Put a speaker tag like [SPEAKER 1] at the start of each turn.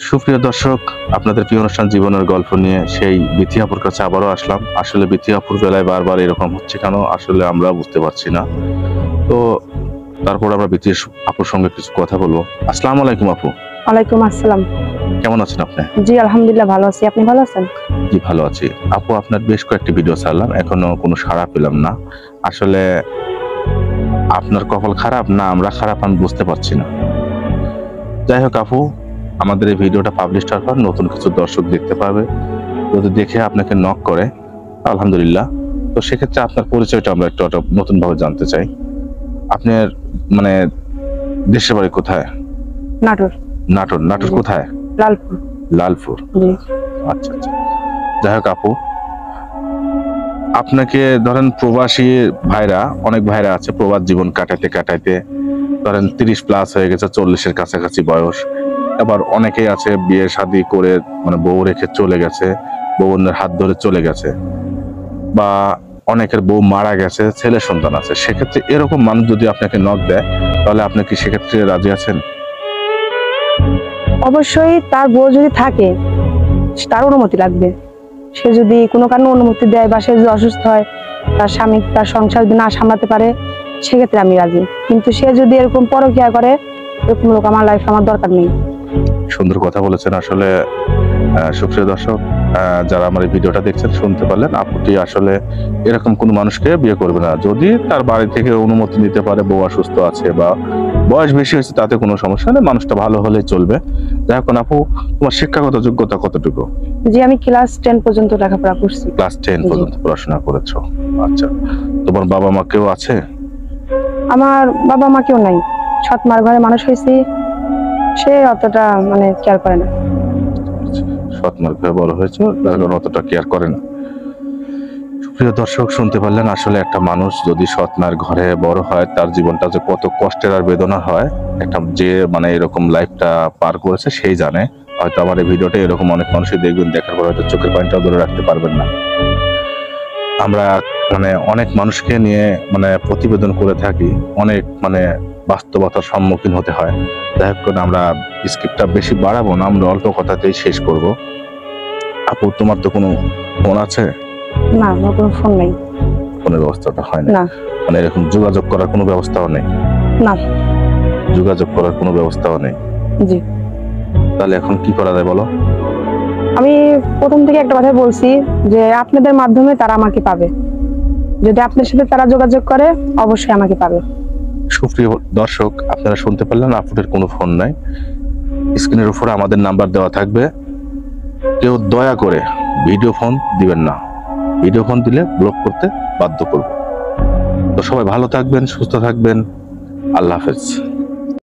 [SPEAKER 1] সুপ্রিয় দর্শক, আপনাদের প্রিয় অনুষ্ঠান জীবনের গল্প নিয়ে সেই বিথি আপুর কাছে আবারও আসলাম। আসলে বিথি আপুর বেলায় বারবার এরকম হচ্ছে কেন আসলে আমরা বুঝতে পারছি না। তো তারপর আমরা বিথি আপুর সঙ্গে কিছু কথা বলবো। আসসালামু আলাইকুম আপু।
[SPEAKER 2] ওয়ালাইকুম আসসালাম।
[SPEAKER 1] কেমন আছেন আপনি?
[SPEAKER 2] জি আলহামদুলিল্লাহ ভালো আছি, আপনি ভালো আছেন?
[SPEAKER 1] জি ভালো আছি আপু। আপনার বেশ কয়েকটি ভিডিও ছাড়লাম, এখনো কোনো সাড়া পেলাম না। আসলে আপনার কপাল খারাপ না আমরা খারাপ আমি বুঝতে পারছি না। যাই হোক আপু, আমাদের এই ভিডিওটা পাবলিশ হওয়ার পর নতুন কিছু দর্শক দেখতে পাবে, যদি দেখে আপনাকে নক করে আলহামদুলিল্লাহ। তো সেক্ষেত্রে আপনার পরিচয়টা আমরা একটু নতুন ভাবে জানতে চাই। আপনার মানে দেশের বাড়ি কোথায়?
[SPEAKER 2] নাটোর।
[SPEAKER 1] নাটোর। নাটোর কোথায়?
[SPEAKER 2] লালপুর।
[SPEAKER 1] লালপুর।
[SPEAKER 2] জি।
[SPEAKER 1] আচ্ছা আচ্ছা। যাই হোক আপু, আপনাকে ধরেন প্রবাসী ভাইরা, অনেক ভাইরা আছে প্রবাস জীবন কাটাইতে কাটাইতে ধরেন 30+ হয়ে গেছে, 40-এর কাছাকাছি বয়স। আবার অনেকেই আছে বিয়ে শাদী করে মানে বউ রেখে চলে গেছে, বউনের হাত ধরে চলে গেছে, বা অনেকের বউ মারা গেছে, ছেলে সন্তান আছে। সেক্ষেত্রে এরকম মানুষ যদি আপনাকে নক দেয় তাহলে আপনি কি সেক্ষেত্রে রাজি আছেন?
[SPEAKER 2] অবশ্যই তার বউ যদি থাকে তার অনুমতি লাগবে। সে যদি কোনো কারণে অনুমতি দেয় বা সে যদি অসুস্থ হয়, তার স্বামী তার সংসার যদি না সামলাতে পারে, সেক্ষেত্রে আমি রাজি। কিন্তু সে যদি এরকম পরকীয়া করে, এরকম লোক আমার লাইফে আমার দরকার নেই।
[SPEAKER 1] সুন্দর কথা বলেছেন। আসলে সুপ্রিয় দর্শক, যারা আমার এই ভিডিওটা দেখছেন শুনতে পারলেন, আপুটি আসলে এরকম কোনো মানুষকে বিয়ে করবে না যদি তার বাড়ি থেকে অনুমতি নিতে পারে, বউ অসুস্থ আছে বা বয়স বেশি হয়েছে, তাতে কোনো সমস্যা নেই, মানুষটা ভালো হলেই চলবে। দেখুন আপু, তোমার শিক্ষাগত যোগ্যতা কতটুকু?
[SPEAKER 2] জি আমি ক্লাস 10 পর্যন্ত লেখাপড়া করছি।
[SPEAKER 1] ক্লাস 10 পর্যন্ত পড়াশোনা করেছো। আচ্ছা, তোমার বাবা মা কেউ আছে?
[SPEAKER 2] আমার বাবা মা কেউ নাই, সৎ মার ঘরে মানুষ হয়েছি, সে অতটা মানে কেয়ার করে না।
[SPEAKER 1] সৎ মার ঘরে বড় হয়েছে, তার কারণে অতটা কেয়ার করে না। প্রিয় দর্শক, শুনতে পারলেন আসলে একটা মানুষ যদি সৎ মায়ের ঘরে বড় হয়, তার জীবনটা যে কত কষ্টের আর বেদনা হয়, একটা যে মানে এরকম লাইফটা পার করেছে সেই জানে। হয়তো আমার এই ভিডিওটা এরকম অনেক মানুষই দেখবেন, দেখার পর হয়তো চোখের পানিটাও ধরে রাখতে পারবেন না। আমরা মানে অনেক মানুষকে নিয়ে মানে প্রতিবেদন করে থাকি, অনেক মানে বাস্তবতার সম্মুখীন হতে হয়। যাই হোক, আমরা স্ক্রিপ্টটা বেশি বাড়াবো না, আমরা অল্প কথাতেই শেষ করব। আপু, তোমার তো কোনো ফোন আছে?
[SPEAKER 2] না, আমার কোনো ফোন নেই।
[SPEAKER 1] ফোনের ব্যবস্থাটা হয়
[SPEAKER 2] না।
[SPEAKER 1] মানে এরকম যোগাযোগ করার কোনো ব্যবস্থাও নেই?
[SPEAKER 2] না।
[SPEAKER 1] যোগাযোগ করার কোনো ব্যবস্থাও নেই।
[SPEAKER 2] জি।
[SPEAKER 1] তাহলে এখন কি করা যায় বলো?
[SPEAKER 2] আমি প্রথম থেকে একটা কথা বলছি যে আপনাদের মাধ্যমে তারা আমাকে পাবে। যদি আপনার সাথে তারা যোগাযোগ করে, অবশ্যই আমাকে পাবে।
[SPEAKER 1] সুপ্রিয় দর্শক, আপনারা শুনতে পারলেন, আপুদের কোনো ফোন নাই। স্ক্রিনের উপরে আমাদের নাম্বার দেওয়া থাকবে। কেউ দয়া করে ভিডিও ফোন দিবেন না, ভিডিও ফোন দিলে ব্লক করতে বাধ্য করব। তো সবাই ভালো থাকবেন, সুস্থ থাকবেন। আল্লাহ হাফেজ।